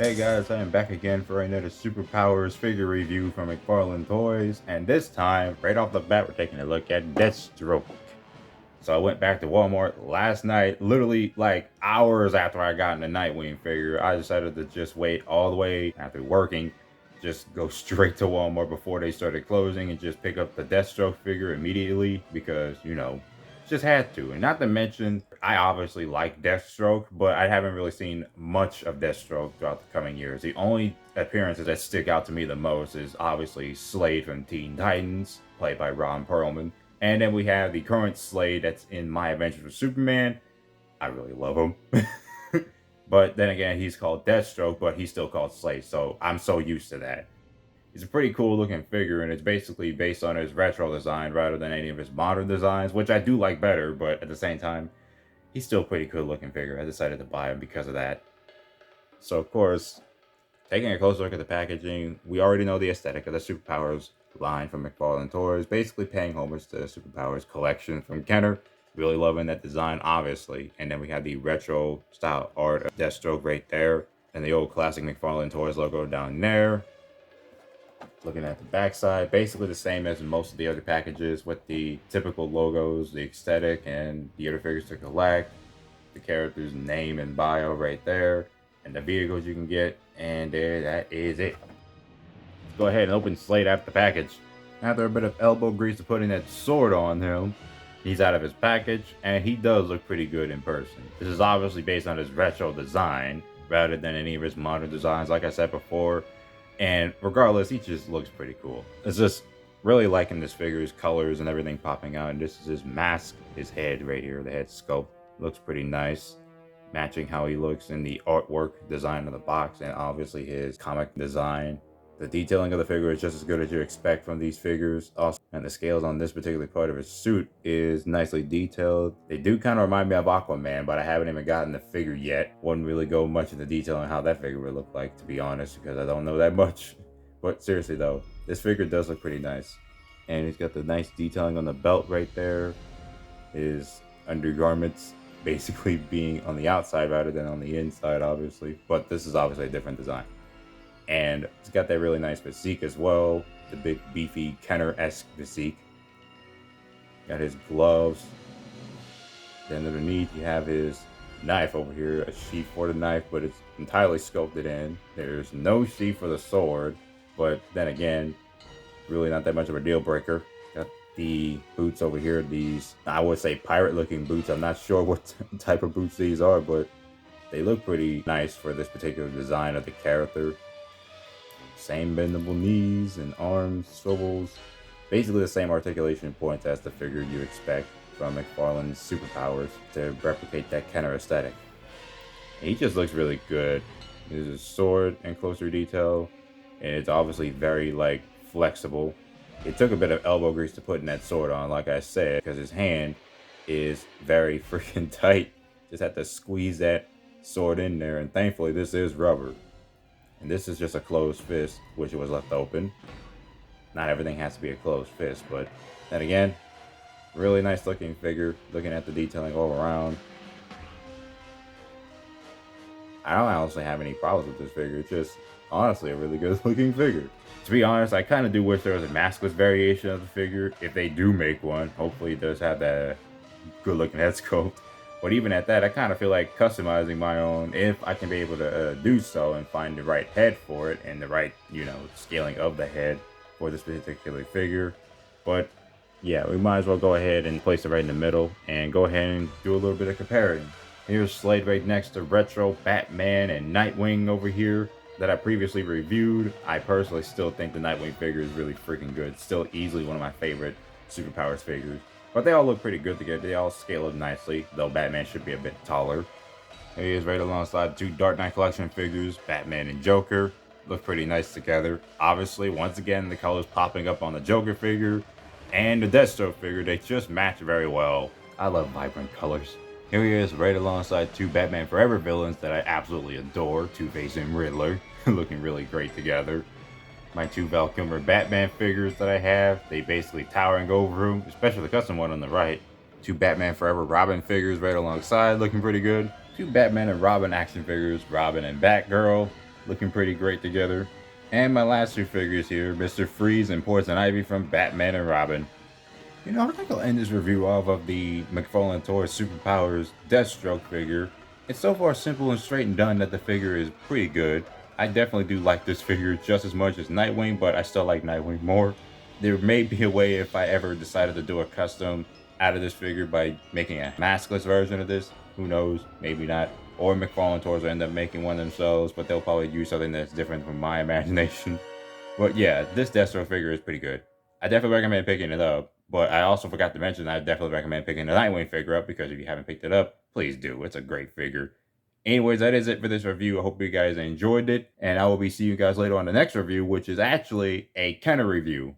Hey guys, I am back again for another Superpowers figure review from McFarlane Toys, and this time, right off the bat, we're taking a look at Deathstroke. So I went back to Walmart last night, literally like hours after I got in the Nightwing figure. I decided to just wait all the way after working, just go straight to Walmart before they started closing and just pick up the Deathstroke figure immediately because, just had to. And not to mention, I obviously like Deathstroke, but I haven't really seen much of Deathstroke throughout the coming years. The only appearances that stick out to me the most is obviously SLADE from Teen Titans, played by Ron Perlman. And then we have the current SLADE that's in My Adventures with Superman. I really love him. But then again, he's called Deathstroke, but he's still called SLADE, so I'm so used to that. He's a pretty cool looking figure, and it's basically based on his retro design rather than any of his modern designs, which I do like better, but at the same time, he's still a pretty cool looking figure. I decided to buy him because of that. So of course, taking a closer look at the packaging, we already know the aesthetic of the Superpowers line from McFarlane Toys, basically paying homage to the Superpowers collection from Kenner. Really loving that design, obviously. And then we have the retro style art of Deathstroke right there, and the old classic McFarlane Toys logo down there. Looking at the backside, basically the same as most of the other packages with the typical logos, the aesthetic, and the other figures to collect, the character's name and bio right there, and the vehicles you can get, and there, that is it. Let's go ahead and open SLADE after the package. After a bit of elbow grease to putting that sword on him, he's out of his package, and he does look pretty good in person. This is obviously based on his retro design, rather than any of his modern designs, like I said before. And regardless, he just looks pretty cool. It's just really liking this figure's colors and everything popping out. And this is his mask, his head right here, the head sculpt. Looks pretty nice, matching how he looks in the artwork design of the box and obviously his comic design. The detailing of the figure is just as good as you expect from these figures. Also, and the scales on this particular part of his suit is nicely detailed. They do kind of remind me of Aquaman, but I haven't even gotten the figure yet. Wouldn't really go much into detail on how that figure would look like, to be honest, because I don't know that much. But seriously though, this figure does look pretty nice. And he's got the nice detailing on the belt right there. His undergarments basically being on the outside rather than on the inside, obviously. But this is obviously a different design. And it's got that really nice physique as well. The big, beefy, Kenner-esque physique. Got his gloves. Then underneath, you have his knife over here. A sheath for the knife, but it's entirely sculpted in. There's no sheath for the sword. But then again, really not that much of a deal breaker. Got the boots over here. These, I would say, pirate-looking boots. I'm not sure what type of boots these are, but they look pretty nice for this particular design of the character. Same bendable knees and arms, swivels. Basically the same articulation points as the figure you expect from McFarlane's Superpowers to replicate that Kenner aesthetic. He just looks really good. There's a sword in closer detail, and it's obviously very flexible. It took a bit of elbow grease to putting that sword on, like I said, because his hand is very freaking tight. Just had to squeeze that sword in there, and thankfully this is rubber. And this is just a closed fist, which was left open. Not everything has to be a closed fist, but then again, really nice looking figure, looking at the detailing all around. I don't honestly have any problems with this figure. It's just, honestly, a really good looking figure. To be honest, I kind of do wish there was a maskless variation of the figure. If they do make one, hopefully it does have that good looking head sculpt. But even at that, I kind of feel like customizing my own if I can be able to do so and find the right head for it and the right, scaling of the head for this particular figure. But yeah, we might as well go ahead and place it right in the middle and go ahead and do a little bit of comparing. Here's SLADE right next to Retro, Batman, and Nightwing over here that I previously reviewed. I personally still think the Nightwing figure is really freaking good. Still easily one of my favorite Superpowers figures. But they all look pretty good together. They all scale up nicely, though Batman should be a bit taller. Here he is right alongside two Dark Knight Collection figures, Batman and Joker. Look pretty nice together. Obviously, once again, the colors popping up on the Joker figure and the Deathstroke figure, they just match very well. I love vibrant colors. Here he is right alongside two Batman Forever villains that I absolutely adore, Two-Face and Riddler, looking really great together. My two Val Kilmer Batman figures that I have, they basically towering over him, especially the custom one on the right. Two Batman Forever Robin figures right alongside, looking pretty good. Two Batman and Robin action figures, Robin and Batgirl. looking pretty great together. And my last two figures here, Mr. Freeze and Poison Ivy from Batman and Robin. You know, I think I'll end this review off of the McFarlane Toys Superpowers Deathstroke figure. It's so far simple and straight and done that the figure is pretty good. I definitely do like this figure just as much as Nightwing, but I still like Nightwing more. There may be a way if I ever decided to do a custom out of this figure by making a maskless version of this. Who knows? Maybe not. Or McFarlane Toys will end up making one themselves, but they'll probably use something that's different from my imagination. But yeah, this Deathstroke figure is pretty good. I definitely recommend picking it up, but I also forgot to mention I definitely recommend picking the Nightwing figure up, because if you haven't picked it up, please do. It's a great figure. Anyways, that is it for this review. I hope you guys enjoyed it, and I will be seeing you guys later on the next review, which is actually a Kenner review.